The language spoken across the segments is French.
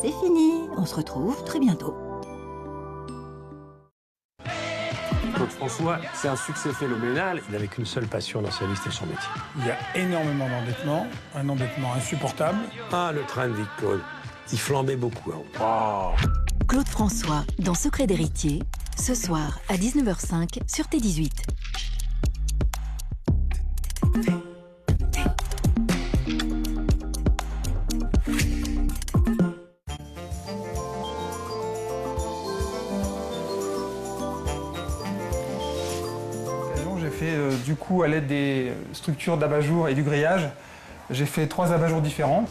C'est fini, on se retrouve très bientôt. Claude François, c'est un succès phénoménal. Il n'avait qu'une seule passion dans sa vie, c'était son métier. Il y a énormément d'endettement, un endettement insupportable. Ah, le train de vie de Claude. Il flambait beaucoup. Hein. Oh. Claude François, dans Secret d'héritier, ce soir à 19h05 sur T18. J'ai fait du coup à l'aide des structures d'abat-jour et du grillage, j'ai fait 3 abat-jours différents.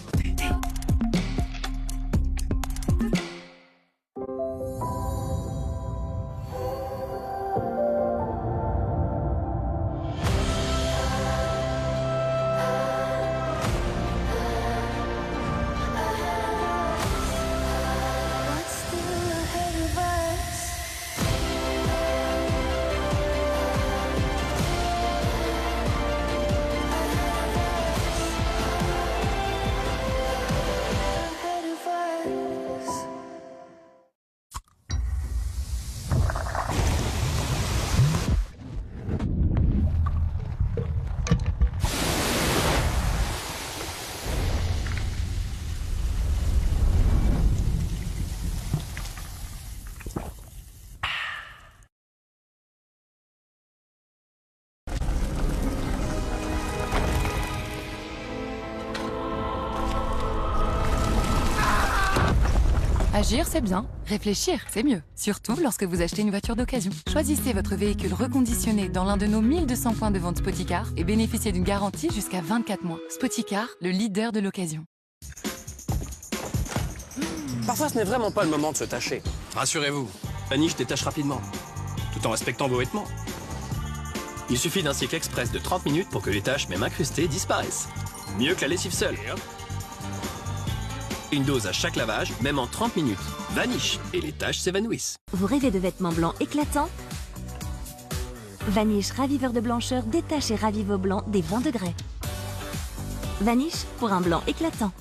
Agir, c'est bien. Réfléchir, c'est mieux. Surtout lorsque vous achetez une voiture d'occasion. Choisissez votre véhicule reconditionné dans l'un de nos 1200 points de vente Spoticar et bénéficiez d'une garantie jusqu'à 24 mois. Spoticar, le leader de l'occasion. Parfois, ce n'est vraiment pas le moment de se tâcher. Rassurez-vous, Vanish détache rapidement, tout en respectant vos vêtements. Il suffit d'un cycle express de 30 minutes pour que les taches, même incrustées, disparaissent. Mieux que la lessive seule. Une dose à chaque lavage, même en 30 minutes. Vanish, et les taches s'évanouissent. Vous rêvez de vêtements blancs éclatants? Vanish raviveur de blancheur détache et ravive vos blancs dès 20 degrés. Vanish pour un blanc éclatant.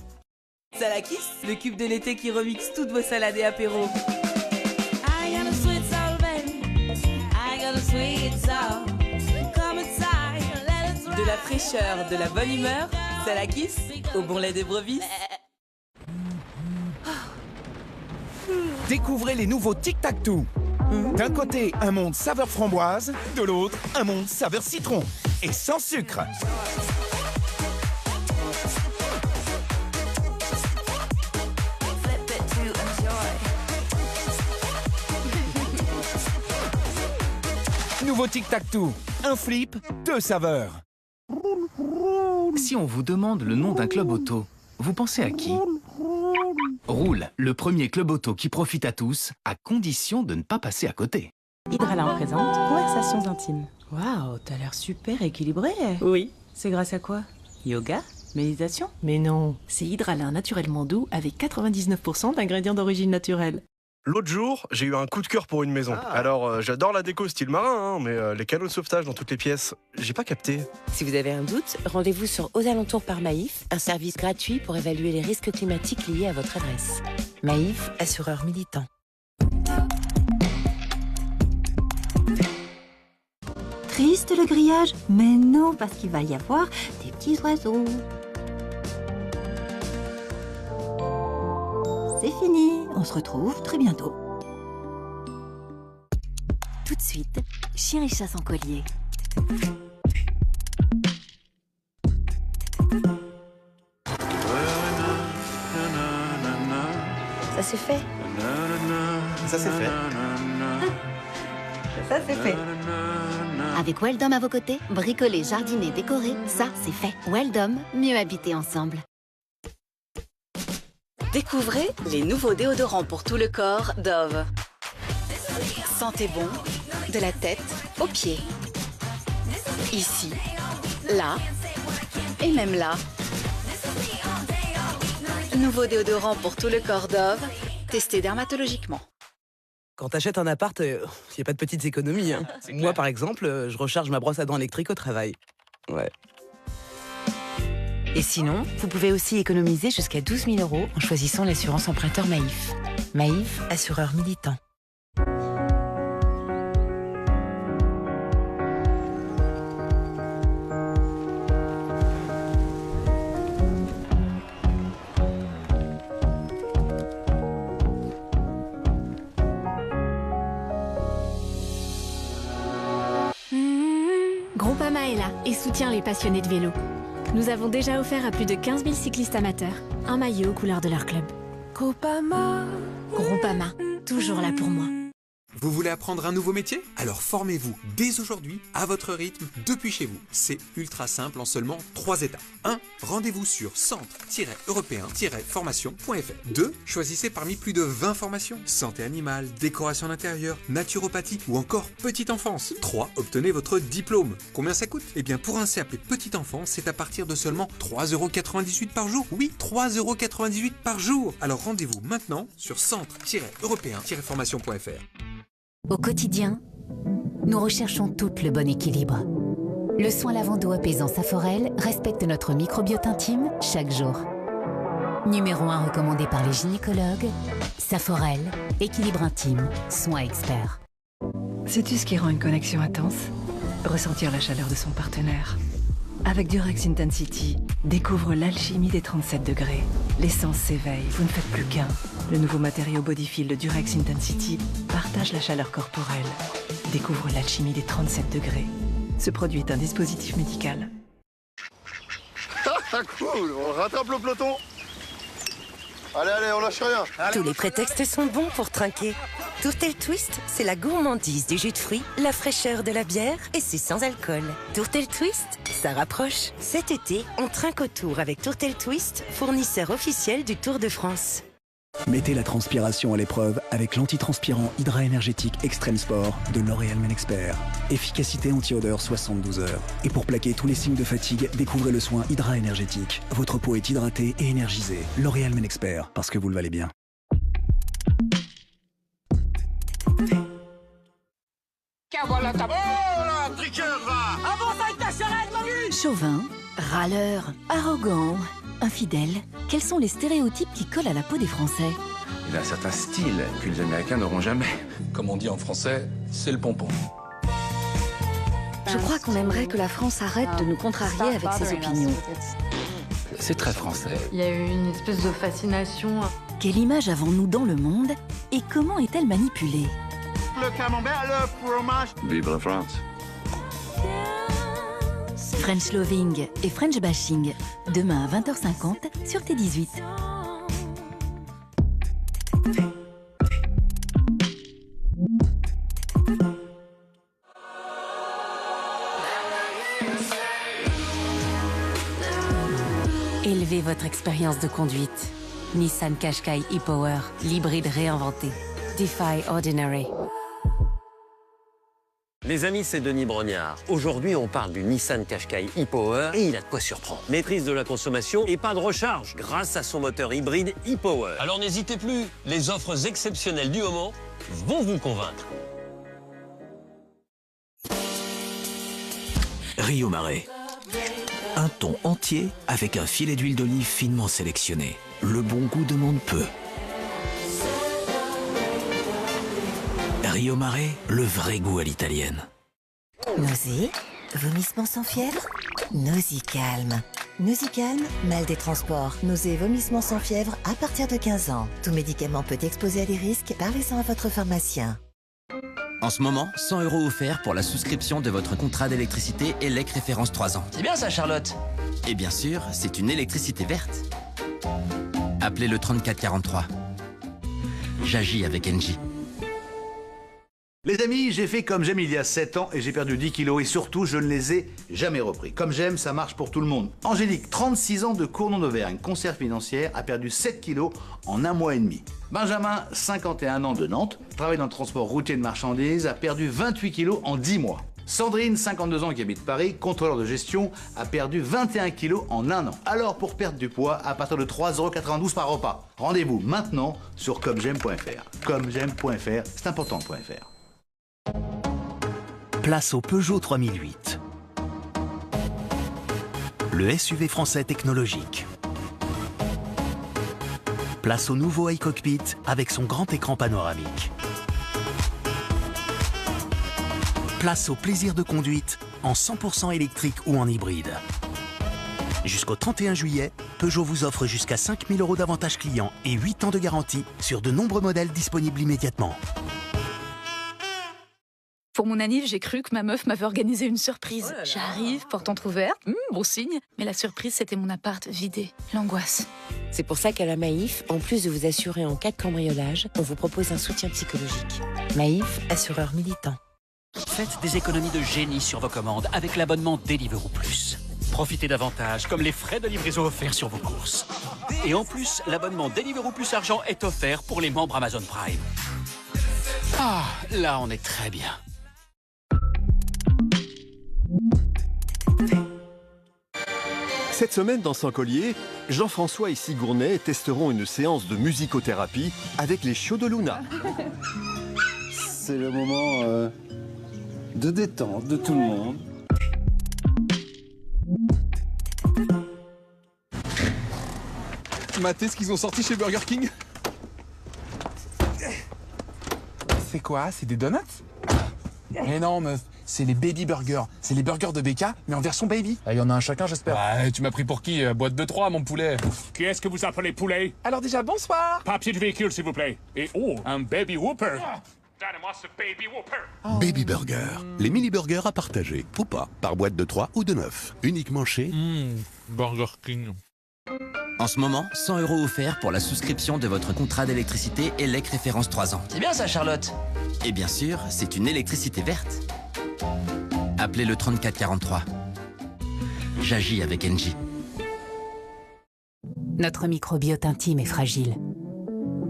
Salakis, le cube de l'été qui remixe toutes vos salades et apéros. De la fraîcheur, de la bonne humeur, Salakis, au bon lait de brebis. Découvrez les nouveaux Tic Tac Toe. D'un côté, un monde saveur framboise, de l'autre, un monde saveur citron. Et sans sucre. Nouveau Tic Tac Toe. Un flip, 2 saveurs. Si on vous demande le nom d'un club auto, vous pensez à qui? Roule, le premier club auto qui profite à tous, à condition de ne pas passer à côté. Hydralin présente Conversations intimes. Waouh, t'as l'air super équilibré. Oui, c'est grâce à quoi? Yoga? Méditation? Mais non, c'est Hydralin naturellement doux avec 99% d'ingrédients d'origine naturelle. L'autre jour, j'ai eu un coup de cœur pour une maison. Alors, j'adore la déco style marin, hein, mais les canaux de sauvetage dans toutes les pièces, j'ai pas capté. Si vous avez un doute, rendez-vous sur Aux Alentours par Maïf, un service gratuit pour évaluer les risques climatiques liés à votre adresse. Maïf, assureur militant. Triste le grillage? Mais non, parce qu'il va y avoir des petits oiseaux. C'est fini, on se retrouve très bientôt. Tout de suite, Chien et chat sans collier. Ça c'est fait. Ça c'est fait. Ça c'est fait. Avec Weldom à vos côtés, bricoler, jardiner, décorer, ça c'est fait. Weldom, mieux habiter ensemble. Découvrez les nouveaux déodorants pour tout le corps Dove. Sentez bon, de la tête aux pieds. Ici, là et même là. Nouveau déodorant pour tout le corps Dove, testé dermatologiquement. Quand t'achètes un appart, y a pas de petites économies. Hein. Moi, par exemple, je recharge ma brosse à dents électrique au travail. Ouais. Et sinon, vous pouvez aussi économiser jusqu'à 12 000 € en choisissant l'assurance emprunteur Maïf. Maïf, assureur militant. Groupama est là et soutient les passionnés de vélo. Nous avons déjà offert à plus de 15 000 cyclistes amateurs un maillot aux couleurs de leur club. Groupama. Groupama, toujours là pour moi. Vous voulez apprendre un nouveau métier? Alors formez-vous dès aujourd'hui, à votre rythme, depuis chez vous. C'est ultra simple en seulement 3 étapes. 1. Rendez-vous sur centre-européen-formation.fr. 2. Choisissez parmi plus de 20 formations. Santé animale, décoration d'intérieur, naturopathie ou encore petite enfance. 3. Obtenez votre diplôme. Combien ça coûte? Eh bien pour un CAP petite enfance, c'est à partir de seulement 3,98 € par jour. Oui, 3,98 € par jour. Alors rendez-vous maintenant sur centre-européen-formation.fr. Au quotidien, nous recherchons tout le bon équilibre. Le soin lavando apaisant Saforel respecte notre microbiote intime chaque jour. Numéro 1 recommandé par les gynécologues, Saforel, équilibre intime, soins experts. Sais-tu ce qui rend une connexion intense? Ressentir la chaleur de son partenaire. Avec Durex Intensity, découvre l'alchimie des 37 degrés. L'essence s'éveille, vous ne faites plus qu'un. Le nouveau matériau Bodyfil de Durex Intensity partage la chaleur corporelle. Découvre l'alchimie des 37 degrés. Ce produit est un dispositif médical. Cool, on rattrape le peloton. Allez, on lâche rien. Tous les prétextes sont bons pour trinquer. Tourtel Twist, c'est la gourmandise du jus de fruits, la fraîcheur de la bière et c'est sans alcool. Tourtel Twist, ça rapproche. Cet été, on trinque autour avec Tourtel Twist, fournisseur officiel du Tour de France. Mettez la transpiration à l'épreuve avec l'antitranspirant Hydra Énergétique Extreme Sport de L'Oréal Men Expert. Efficacité anti-odeur 72 heures. Et pour plaquer tous les signes de fatigue, découvrez le soin Hydra Énergétique. Votre peau est hydratée et énergisée. L'Oréal Men Expert, parce que vous le valez bien. Chauvin, râleur, arrogant, infidèle, quels sont les stéréotypes qui collent à la peau des Français? Il a un certain style que les Américains n'auront jamais. Comme on dit en français, c'est le pompon. Je crois qu'on aimerait que la France arrête de nous contrarier avec ses opinions. C'est très français. Il y a eu une espèce de fascination. Quelle image avons-nous dans le monde et comment est-elle manipulée? Le camembert, le fromage. Vive la France. French Loving et French Bashing, demain à 20h50 sur T18. Élevez votre expérience de conduite. Nissan Qashqai e-Power, l'hybride réinventé. Defy Ordinary. Les amis, c'est Denis Brognard. Aujourd'hui, on parle du Nissan Qashqai e-Power et il a de quoi surprendre. Maîtrise de la consommation et pas de recharge grâce à son moteur hybride e-Power. Alors n'hésitez plus, les offres exceptionnelles du moment vont vous convaincre. Rio Mare. Un thon entier avec un filet d'huile d'olive finement sélectionné. Le bon goût demande peu. Rio Mare, le vrai goût à l'italienne. Nausée, vomissement sans fièvre, Nausicalm. Nausicalm, mal des transports, nausées et vomissements sans fièvre à partir de 15 ans. Tout médicament peut exposer à des risques, parlez-en à votre pharmacien. En ce moment, 100 € offerts pour la souscription de votre contrat d'électricité ELEC référence 3 ans. C'est bien ça, Charlotte. Et bien sûr, c'est une électricité verte. Appelez le 3443. J'agis avec Engie. Les amis, j'ai fait comme j'aime il y a 7 ans et j'ai perdu 10 kilos et surtout, je ne les ai jamais repris. Comme j'aime, ça marche pour tout le monde. Angélique, 36 ans de Cournon d'Auvergne, conseillère financière, a perdu 7 kilos en 1 mois et demi. Benjamin, 51 ans de Nantes, travaille dans le transport routier de marchandises, a perdu 28 kilos en 10 mois. Sandrine, 52 ans qui habite Paris, contrôleur de gestion, a perdu 21 kilos en 1 an. Alors pour perdre du poids, à partir de 3,92 € par repas. Rendez-vous maintenant sur comgem.fr. Comgem.fr, c'est important.fr. Place au Peugeot 3008. le SUV français technologique. Place au nouveau iCockpit avec son grand écran panoramique. Place au plaisir de conduite en 100% électrique ou en hybride. Jusqu'au 31 juillet, Peugeot vous offre jusqu'à 5 000 € d'avantages clients et 8 ans de garantie sur de nombreux modèles disponibles immédiatement. Pour mon anniv, j'ai cru que ma meuf m'avait organisé une surprise. J'arrive, porte entrouverte, bon signe. Mais la surprise, c'était mon appart vidé. L'angoisse. C'est pour ça qu'à la Maïf, en plus de vous assurer en cas de cambriolage, on vous propose un soutien psychologique. Maïf, assureur militant. Faites des économies de génie sur vos commandes avec l'abonnement Deliveroo Plus. Profitez d'avantages comme les frais de livraison offerts sur vos courses. Et en plus, l'abonnement Deliveroo Plus Argent est offert pour les membres Amazon Prime. Ah, là on est très bien. Cette semaine dans Sans Collier, Jean-François et Sigourney testeront une séance de musicothérapie avec les chiots de Luna. C'est le moment de détente de tout le monde. Matez ce qu'ils ont sorti chez Burger King. C'est quoi? C'est des donuts? Mais non, meuf, c'est les baby burgers. C'est les burgers de BK, mais en version baby. Il y en a un chacun, j'espère. Ouais, tu m'as pris pour qui? Boîte de 3, mon poulet. Qui est-ce que vous appelez poulet? Alors déjà, bonsoir. Papier de véhicule, s'il vous plaît. Et oh, un baby whooper. Donnez-moi ce baby whooper. Baby Burger, les mini-burgers à partager, ou pas, par boîte de 3 ou de 9. Uniquement chez Burger King. En ce moment, 100 € offerts pour la souscription de votre contrat d'électricité ELEC référence 3 ans. C'est bien ça, Charlotte. Et bien sûr, c'est une électricité verte. Appelez le 3443. J'agis avec Engie. Notre microbiote intime est fragile.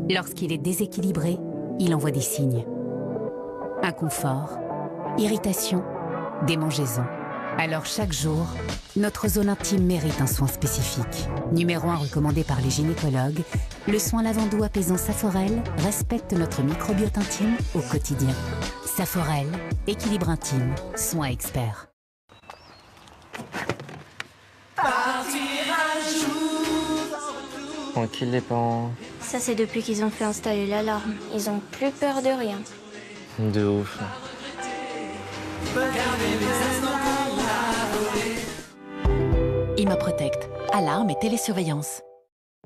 Lorsqu'il est déséquilibré, il envoie des signes. Inconfort, irritation, démangeaison. Alors chaque jour, notre zone intime mérite un soin spécifique. Numéro 1 recommandé par les gynécologues, le soin lavandou apaisant Saforel respecte notre microbiote intime au quotidien. Saforel, équilibre intime, soin expert. Tranquille les parents. Ça c'est depuis qu'ils ont fait installer l'alarme. Ils ont plus peur de rien. De ouf. Immoprotect, alarme et télésurveillance.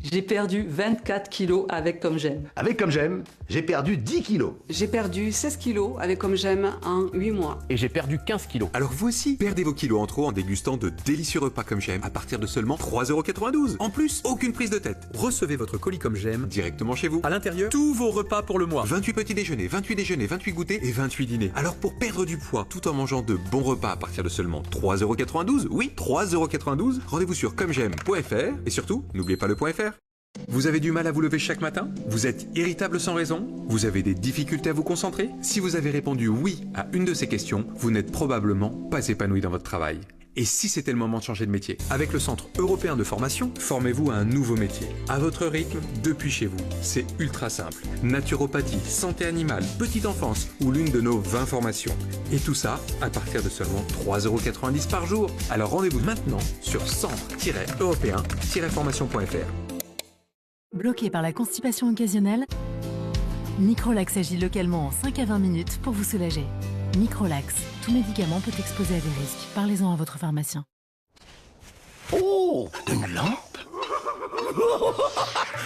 J'ai perdu 24 kilos avec Comme J'aime. Avec Comme J'aime, j'ai perdu 10 kilos. J'ai perdu 16 kilos avec Comme J'aime en 8 mois. Et j'ai perdu 15 kilos. Alors vous aussi, perdez vos kilos en trop en dégustant de délicieux repas Comme J'aime à partir de seulement 3,92 €. En plus, aucune prise de tête. Recevez votre colis Comme J'aime directement chez vous. À l'intérieur, tous vos repas pour le mois. 28 petits déjeuners, 28 déjeuners, 28 goûters et 28 dîners. Alors pour perdre du poids tout en mangeant de bons repas à partir de seulement 3,92 €, oui, 3,92 €, rendez-vous sur commej'aime.fr et surtout, n'oubliez pas le .fr. Vous avez du mal à vous lever chaque matin? Vous êtes irritable sans raison? Vous avez des difficultés à vous concentrer? Si vous avez répondu oui à une de ces questions, vous n'êtes probablement pas épanoui dans votre travail. Et si c'était le moment de changer de métier? Avec le Centre européen de formation, formez-vous à un nouveau métier. À votre rythme, depuis chez vous. C'est ultra simple. Naturopathie, santé animale, petite enfance ou l'une de nos 20 formations. Et tout ça à partir de seulement 3,90 € par jour. Alors rendez-vous maintenant sur centre-européen-formation.fr. Bloqué par la constipation occasionnelle, Microlax agit localement en 5 à 20 minutes pour vous soulager. Microlax, tout médicament peut exposer à des risques. Parlez-en à votre pharmacien. Oh, une lampe?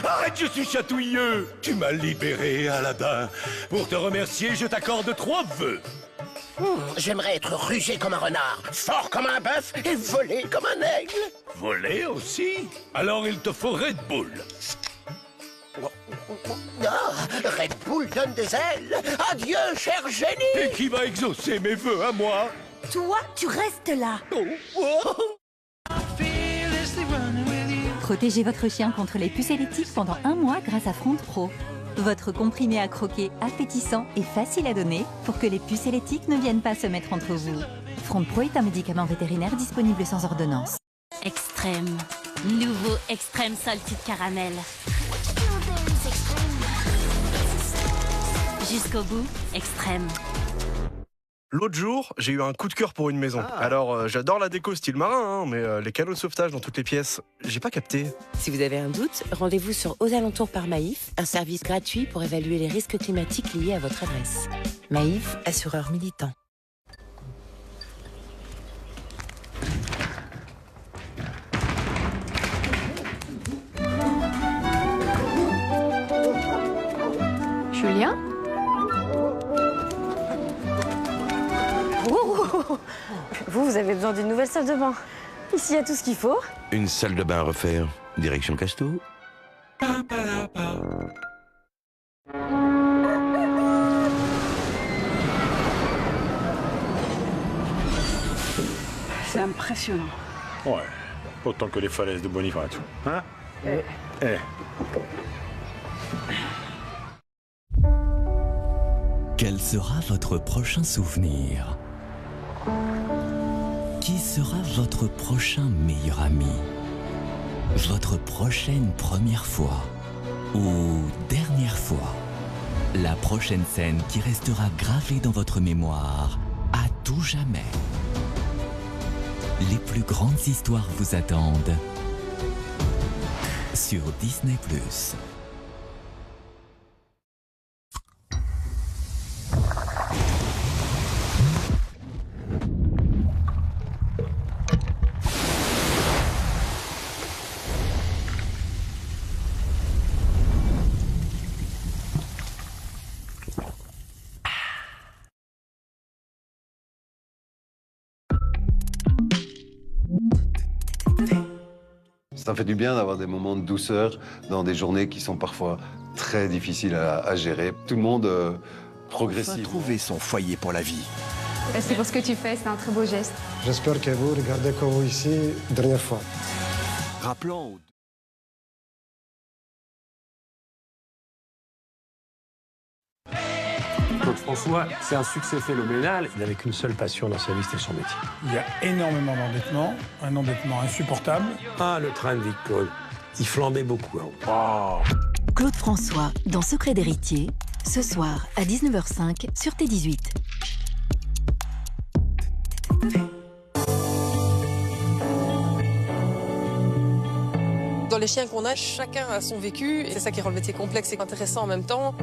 Arrête, je suis chatouilleux. Tu m'as libéré, Aladdin. Pour te remercier, je t'accorde 3 vœux. J'aimerais être rugé comme un renard, fort comme un bœuf et voler comme un aigle. Voler aussi? Alors il te faut Red Bull. Red Bull donne des ailes. Adieu, cher génie. Et qui va exaucer mes vœux à moi? Toi, tu restes là. Protégez votre chien contre les pucellétiques pendant 1 mois grâce à Front Pro. Votre comprimé à croquer appétissant et facile à donner pour que les pucellétiques ne viennent pas se mettre entre vous. Front Pro est un médicament vétérinaire disponible sans ordonnance. Extrême. Nouveau Extrême Salted Caramel. Jusqu'au bout, Extrême. L'autre jour, j'ai eu un coup de cœur pour une maison. Alors, j'adore la déco style marin, mais les canaux de sauvetage dans toutes les pièces, j'ai pas capté. Si vous avez un doute, rendez-vous sur Aux Alentours par Maïf, un service gratuit pour évaluer les risques climatiques liés à votre adresse. Maïf, assureur militant. Julien ? Vous avez besoin d'une nouvelle salle de bain. Ici, il y a tout ce qu'il faut. Une salle de bain à refaire. Direction Casto. C'est impressionnant. Ouais, autant que les falaises de Bonifacio. Hein? Quel sera votre prochain souvenir? Qui sera votre prochain meilleur ami? Votre prochaine première fois? Ou dernière fois? La prochaine scène qui restera gravée dans votre mémoire à tout jamais. Les plus grandes histoires vous attendent sur Disney+. Ça fait du bien d'avoir des moments de douceur dans des journées qui sont parfois très difficiles à gérer. Tout le monde progressivement. Enfin, trouver son foyer pour la vie. Merci pour ce que tu fais, c'est un très beau geste. J'espère que vous regardez comme vous ici, dernière fois. Rappelons Claude François, c'est un succès phénoménal. Il n'avait qu'une seule passion dans sa vie, c'était son métier. Il y a énormément d'endettement, un endettement insupportable. Ah, le train de vie de Claude, il flambait beaucoup. Hein. Claude François, dans Secret d'héritier, ce soir à 19h05 sur T18. Dans les chiens qu'on a, chacun a son vécu, et c'est ça qui rend le métier complexe et intéressant en même temps.